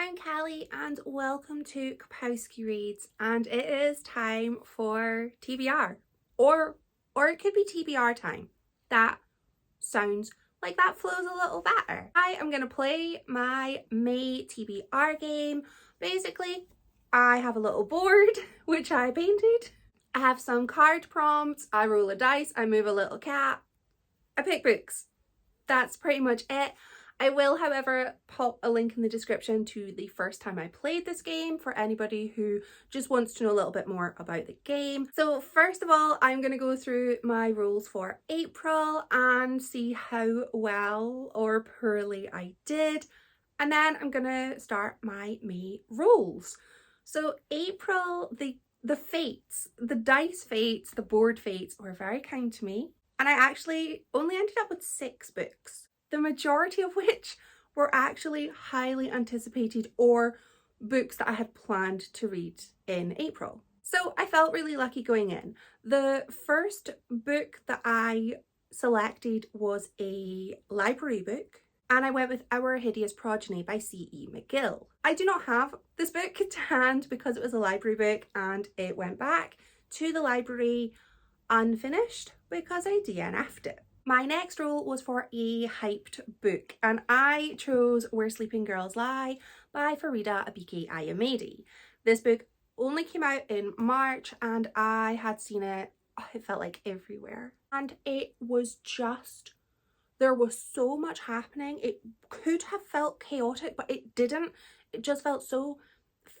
I'm Kelly and welcome to Kapowski Reads, and it is time for TBR, or it could be TBR time. That sounds like that flows a little better. I am going to play my May TBR game. Basically, I have a little board which I painted. I have some card prompts, I roll a dice, I move a little cat, I pick books. That's pretty much it. I will, however, pop a link in the description to the first time I played this game for anybody who just wants to know a little bit more about the game. So first of all, I'm going to go through my rules for April and see how well or poorly I did. And then I'm going to start my May rules. So April, the fates, the dice fates, the board fates were very kind to me. And I actually only ended up with 6 books, the majority of which were actually highly anticipated or books that I had planned to read in April. So I felt really lucky going in. The first book that I selected was a library book, and I went with Our Hideous Progeny by C.E. McGill. I do not have this book to hand because it was a library book and it went back to the library unfinished because I DNF'd it. My next role was for a hyped book, and I chose Where Sleeping Girls Lie by Farida Abike Ayamedi. This book only came out in March and I had seen it, it felt like everywhere. And it was just, there was so much happening. It could have felt chaotic, but it didn't. It just felt so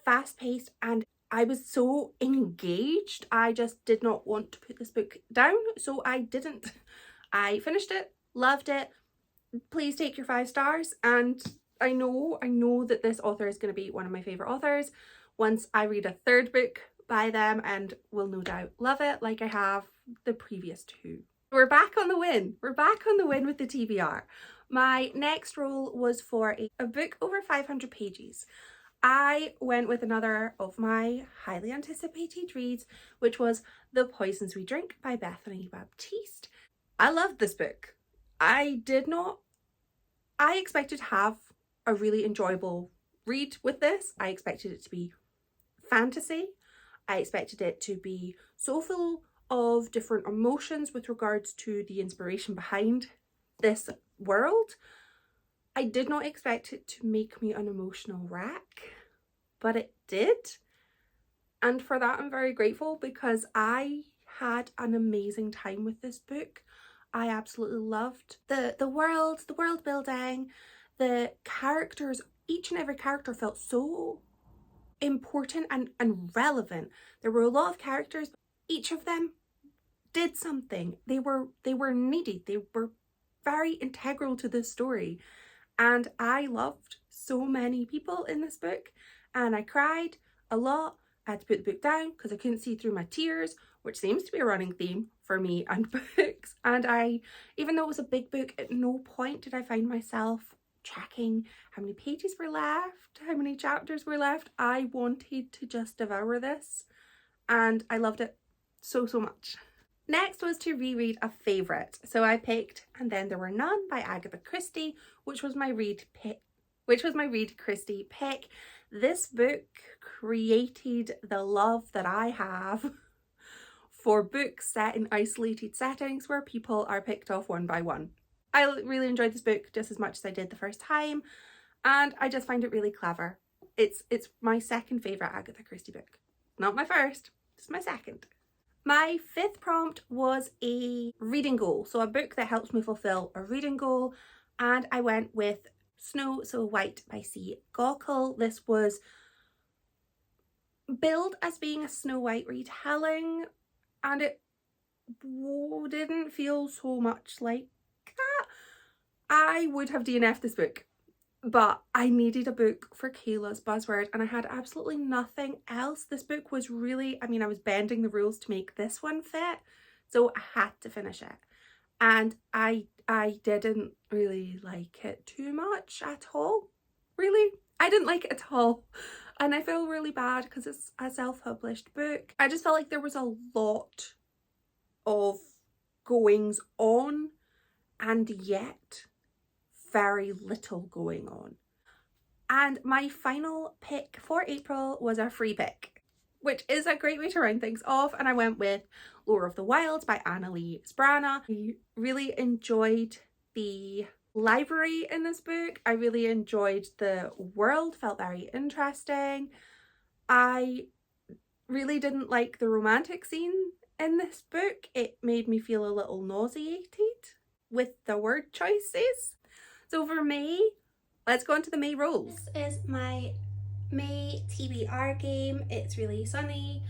fast-paced and I was so engaged. I just did not want to put this book down, so I didn't. I finished it, loved it. Please take your 5 stars, and I know that this author is going to be one of my favourite authors once I read a third book by them, and will no doubt love it like I have the previous 2. We're back on the win. We're back on the win with the TBR. My next role was for a book over 500 pages. I went with another of my highly anticipated reads, which was The Poisons We Drink by Bethany Baptiste. I loved this book. I expected to have a really enjoyable read with this. I expected it to be fantasy. I expected it to be so full of different emotions with regards to the inspiration behind this world. I did not expect it to make me an emotional wreck, but it did. And for that, I'm very grateful because I had an amazing time with this book. I absolutely loved the world building, the characters. Each and every character felt so important and relevant. There were a lot of characters, but each of them did something. They were needed. They were very integral to this story. And I loved so many people in this book, and I cried a lot. I had to put the book down because I couldn't see through my tears, which seems to be a running theme for me and books. And even though it was a big book, at no point did I find myself checking how many pages were left, how many chapters were left. I wanted to just devour this, and I loved it so much. Next was to reread a favourite. So I picked And Then There Were None by Agatha Christie, which was my Read Christie pick. This book created the love that I have for books set in isolated settings where people are picked off one by one. I really enjoyed this book just as much as I did the first time, and I just find it really clever. It's my second favourite Agatha Christie book. Not my first, just my second. My 5th prompt was a reading goal, so a book that helps me fulfill a reading goal, and I went with Snow So White by C. Gaukel. This was billed as being a Snow White retelling, and it didn't feel so much like that. I would have DNF'd this book, but I needed a book for Kayla's buzzword and I had absolutely nothing else. This book was really, I was bending the rules to make this one fit, so I had to finish it. And I didn't really like it too much at all. Really, I didn't like it at all. And I feel really bad because it's a self-published book. I just felt like there was a lot of goings on and yet very little going on. And my final pick for April was a free pick, which is a great way to round things off, and I went with Lore of the Wilds by Annalie Sbrana. I really enjoyed the library in this book. I really enjoyed the world, felt very interesting. I really didn't like the romantic scene in this book. It made me feel a little nauseated with the word choices. So for May, let's go on to the May rules. This is my May TBR game. It's really sunny,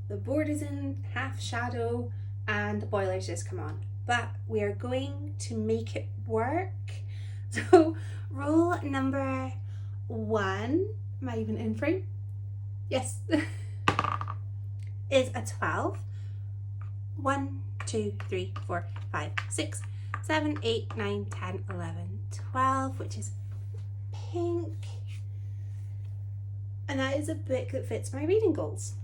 the board is in half shadow, and the boilers just come on. But we are going to make it work. So rule number 1, am I even in frame? Yes. Is a 12. 1, 2, 3, 4, 5, 6, 7, 8, 9, 10, 11, 12, which is pink. And that is a book that fits my reading goals.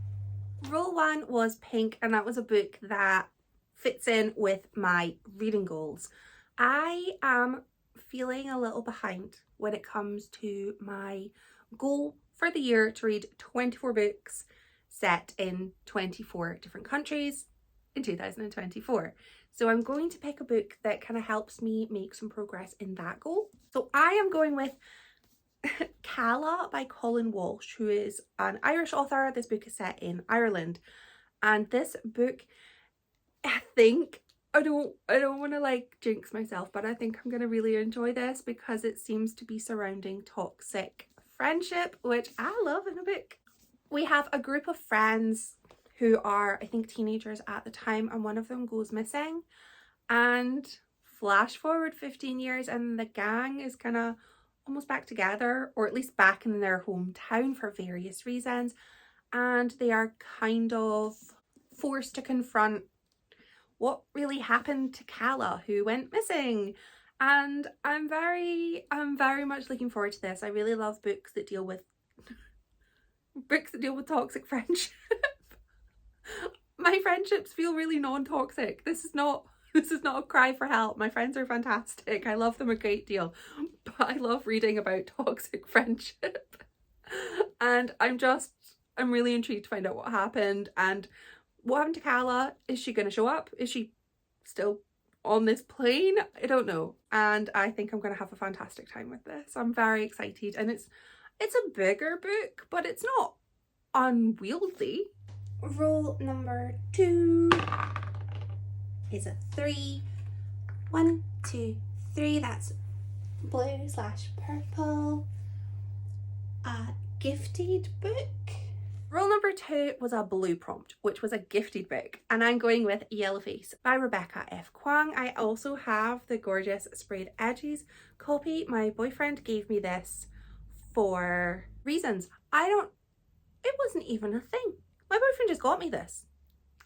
Rule 1 was pink, and that was a book that fits in with my reading goals. I am feeling a little behind when it comes to my goal for the year to read 24 books set in 24 different countries in 2024. So I'm going to pick a book that kind of helps me make some progress in that goal. So I am going with Calla by Colin Walsh, who is an Irish author. This book is set in Ireland, and this book, I think, I don't want to like jinx myself, but I think I'm going to really enjoy this because it seems to be surrounding toxic friendship, which I love in a book. We have a group of friends who are, I think, teenagers at the time, and one of them goes missing, and flash forward 15 years and the gang is kind of almost back together, or at least back in their hometown for various reasons, and they are kind of forced to confront what really happened to Calla, who went missing. And I'm very much looking forward to this. I really love books that deal with toxic friendship. My friendships feel really non-toxic. This is not a cry for help. My friends are fantastic. I love them a great deal, but I love reading about toxic friendship. And I'm really intrigued to find out what happened. And what happened to Calla? Is she going to show up? Is she still on this plane? I don't know. And I think I'm going to have a fantastic time with this. I'm very excited. And it's a bigger book, but it's not unwieldy. Rule number 2 is a 3. 1, 2, 3. That's blue/purple. A gifted book. Rule number 2 was a blue prompt, which was a gifted book, and I'm going with Yellowface by Rebecca F. Kwong. I also have the gorgeous Sprayed Edges copy. My boyfriend gave me this for reasons. It wasn't even a thing. My boyfriend just got me this.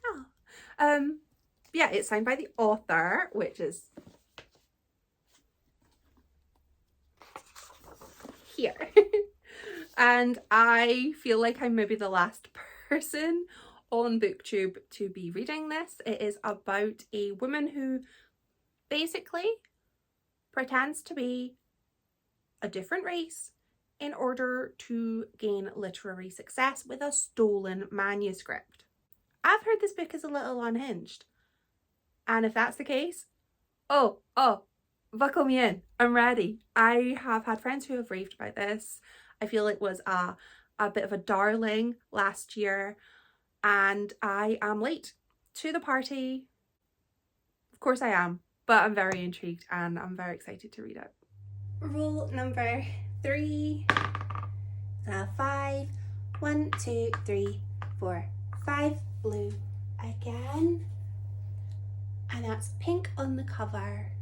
Oh. Yeah, it's signed by the author, which is here. And I feel like I'm maybe the last person on BookTube to be reading this. It is about a woman who basically pretends to be a different race in order to gain literary success with a stolen manuscript. I've heard this book is a little unhinged. And if that's the case, oh, buckle me in. I'm ready. I have had friends who have raved about this. I feel it was a bit of a darling last year, and I am late to the party. Of course I am, but I'm very intrigued and I'm very excited to read it. Rule number 3, 5. 1, 2, 3, 4, 5. Blue again. And that's pink on the cover.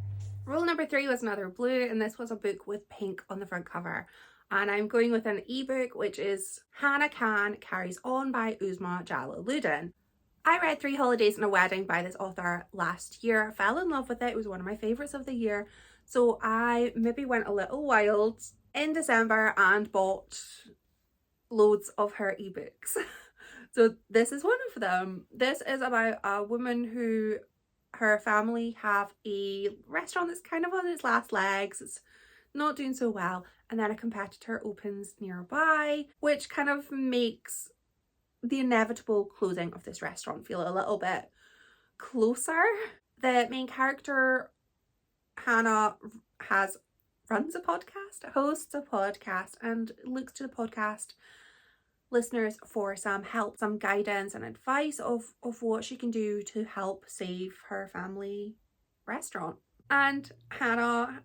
Rule number 3 was another blue, and this was a book with pink on the front cover. And I'm going with an ebook, which is Hannah Khan Carries On by Uzma Jalaluddin. I read 3 Holidays and a Wedding by this author last year. I fell in love with it. It was one of my favourites of the year. So I maybe went a little wild in December and bought loads of her ebooks. So this is one of them. This is about a woman who, her family have a restaurant that's kind of on its last legs. It's not doing so well, and then a competitor opens nearby, which kind of makes the inevitable closing of this restaurant feel a little bit closer. The main character, Hannah, runs a podcast, hosts a podcast, and looks to the podcast listeners for some help, some guidance and advice of what she can do to help save her family restaurant. And Hannah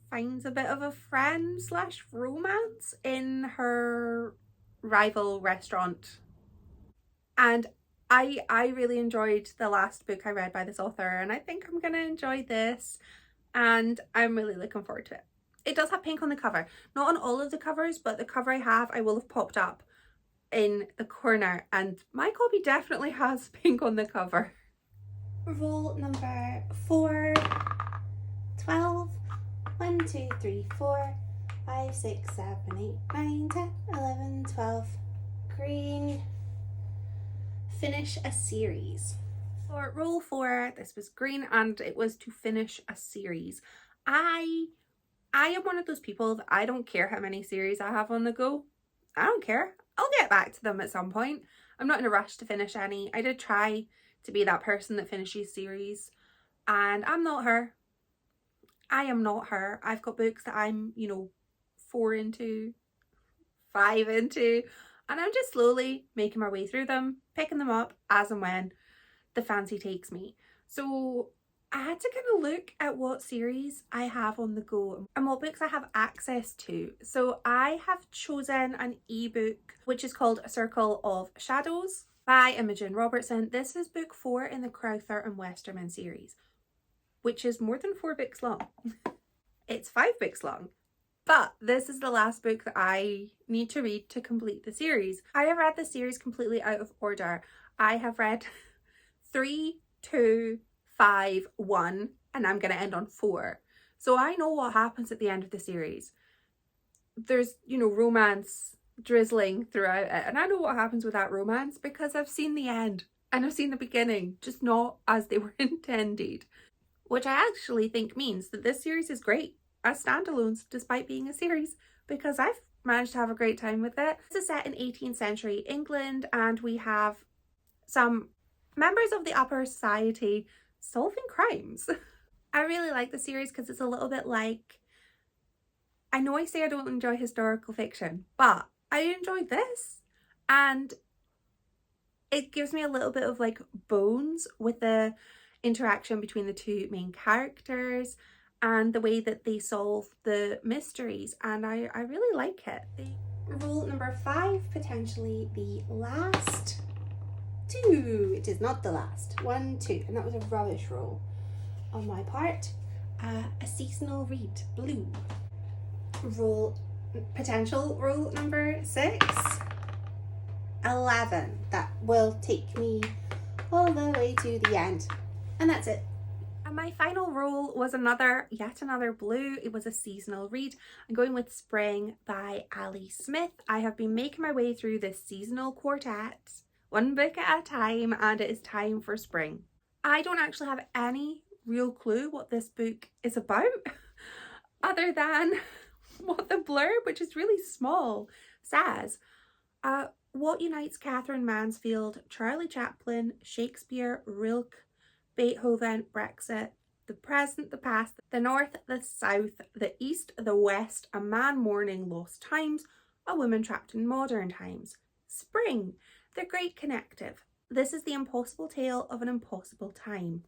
finds a bit of a friend / romance in her rival restaurant. And I really enjoyed the last book I read by this author, and I think I'm gonna enjoy this, and I'm really looking forward to it. It does have pink on the cover. Not on all of the covers, but the cover I have, I will have popped up in the corner, and my copy definitely has pink on the cover. Rule number 4, 12, 1, 2, 3, 4, 5, 6, 7, 8, 9, 10, 11, 12, green. Finish a series. For rule 4, this was green, and it was to finish a series. I am one of those people that I don't care how many series I have on the go. I don't care. I'll get back to them at some point. I'm not in a rush to finish any. I did try to be that person that finishes series, and I'm not her. I am not her. I've got books that I'm, 4 into, 5 into, and I'm just slowly making my way through them, picking them up as and when the fancy takes me. So I had to kind of look at what series I have on the go and what books I have access to. So I have chosen an ebook which is called A Circle of Shadows by Imogen Robertson. This is book 4 in the Crowther and Westerman series, which is more than 4 books long. It's 5 books long. But this is the last book that I need to read to complete the series. I have read the series completely out of order. I have read 3, 2, 5, 1, and I'm going to end on 4. So I know what happens at the end of the series. There's, romance drizzling throughout it. And I know what happens with that romance because I've seen the end and I've seen the beginning, just not as they were intended. Which I actually think means that this series is great as standalones, despite being a series, because I've managed to have a great time with it. This is set in 18th century England, and we have some members of the upper society solving crimes. I really like the series because it's a little bit like, I know I say I don't enjoy historical fiction, but I enjoyed this, and it gives me a little bit of like bones with the interaction between the two main characters and the way that they solve the mysteries, and I really like it. Rule number 5, potentially the last. 2, it is not the last. 1, 2, and that was a rubbish roll on my part. A seasonal read, blue. Potential rule number 6, 11. That will take me all the way to the end, and that's it. And my final role was yet another blue. It was a seasonal read. I'm going with Spring by Ali Smith. I have been making my way through this seasonal quartet, 1 book at a time, and it is time for spring. I don't actually have any real clue what this book is about, other than what the blurb, which is really small, says. What unites Catherine Mansfield, Charlie Chaplin, Shakespeare, Rilke, Beethoven, Brexit, the present, the past, the north, the south, the east, the west, a man mourning lost times, a woman trapped in modern times. Spring, the great connective. This is the impossible tale of an impossible time.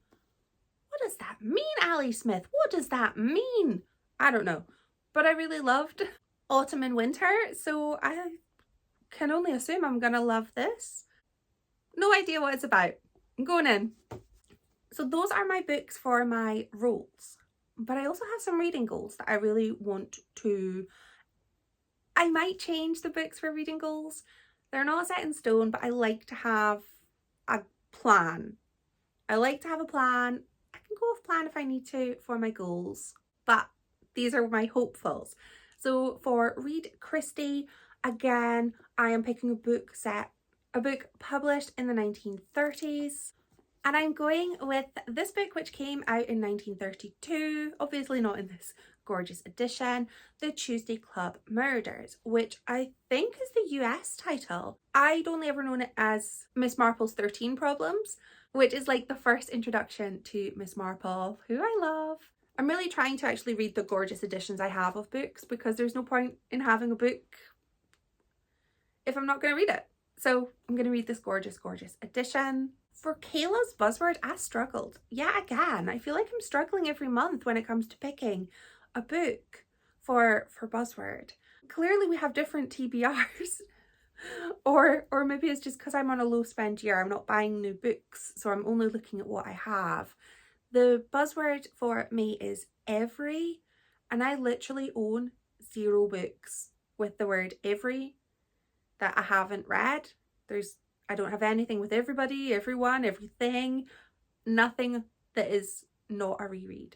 What does that mean, Ali Smith? What does that mean? I don't know, but I really loved autumn and winter, so I can only assume I'm gonna love this. No idea what it's about. I'm going in. So those are my books for my roles, but I also have some reading goals that I really want to. I might change the books for reading goals. They're not set in stone, but I like to have a plan. I like to have a plan. I can go off plan if I need to for my goals, but these are my hopefuls. So for Read Christie, again, I am picking a book published in the 1930s. And I'm going with this book, which came out in 1932, obviously not in this Gorgeous Edition, The Tuesday Club Murders, which I think is the US title. I'd only ever known it as Miss Marple's 13 Problems, which is like the first introduction to Miss Marple, who I love. I'm really trying to actually read the gorgeous editions I have of books, because there's no point in having a book if I'm not going to read it. So I'm going to read this gorgeous edition. For Kayla's buzzword, I struggled. Yeah, again, I feel like I'm struggling every month when it comes to picking a book for buzzword. Clearly we have different TBRs. or maybe it's just because I'm on a low spend year. I'm not buying new books, so I'm only looking at what I have. The buzzword for me is every, and I literally own 0 books with the word every that I haven't read. I don't have anything with everybody, everyone, everything, nothing that is not a reread.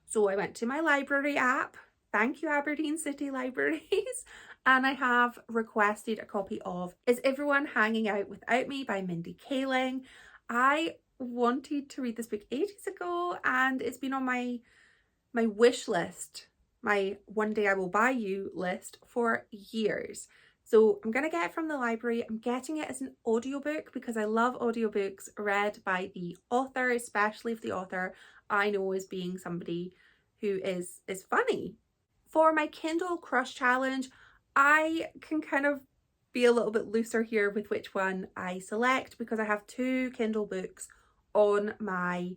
So I went to my library app, thank you Aberdeen City Libraries, and I have requested a copy of Is Everyone Hanging Out Without Me by Mindy Kaling. I wanted to read this book ages ago, and it's been on my wish list, my one day I will buy you list for years. So I'm going to get it from the library. I'm getting it as an audiobook because I love audiobooks read by the author, especially if the author I know as being somebody who is funny. For my Kindle Crush Challenge, I can kind of be a little bit looser here with which one I select, because I have 2 Kindle books on my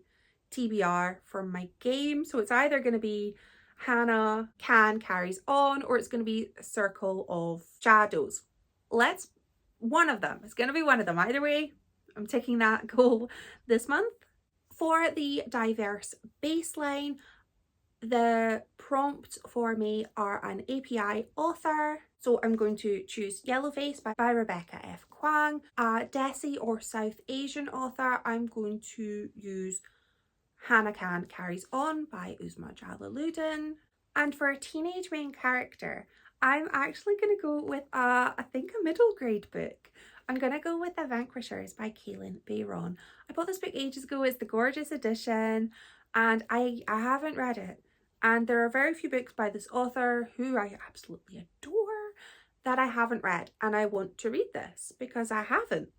TBR for my game. So it's either going to be Hannah Can Carries On, or it's going to be Circle of Shadows. One of them. It's going to be one of them. Either way, I'm taking that goal this month. For the diverse baseline, the prompts for me are an API author. So I'm going to choose Yellowface by Rebecca F. Kwang. A Desi or South Asian author, I'm going to use Hannah Can Carries On by Uzma Jalaluddin. And for a teenage main character, I'm actually going to go with I think a middle grade book. I'm going to go with The Vanquishers by Kaylin Bayron. I bought this book ages ago. It's the gorgeous edition, and I haven't read it. And there are very few books by this author, who I absolutely adore, that I haven't read. And I want to read this because I haven't.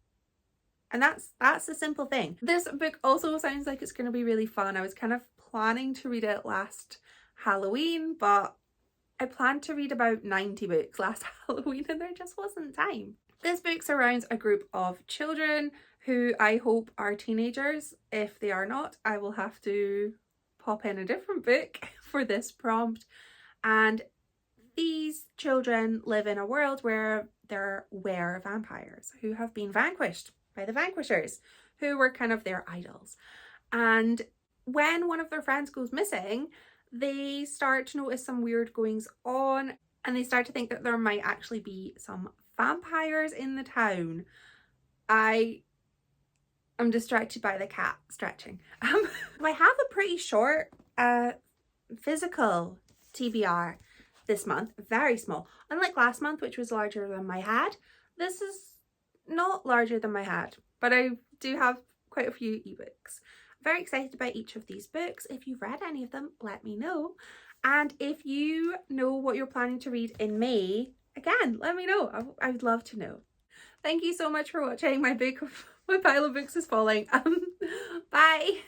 And that's the simple thing. This book also sounds like it's going to be really fun. I was kind of planning to read it last Halloween, but I planned to read about 90 books last Halloween and there just wasn't time. This book surrounds a group of children who I hope are teenagers. If they are not, I will have to pop in a different book for this prompt. And these children live in a world where there were vampires who have been vanquished by the Vanquishers, who were kind of their idols. And when one of their friends goes missing, they start to notice some weird goings on, and they start to think that there might actually be some vampires in the town. I am distracted by the cat stretching. I have a pretty short physical TBR this month, very small. Unlike last month, which was larger than my head, this is not larger than my head, but I do have quite a few ebooks. I'm very excited about each of these books. If you've read any of them, let me know. And if you know what you're planning to read in May, again, let me know. I would love to know. Thank you so much for watching. My pile of books is falling. Bye.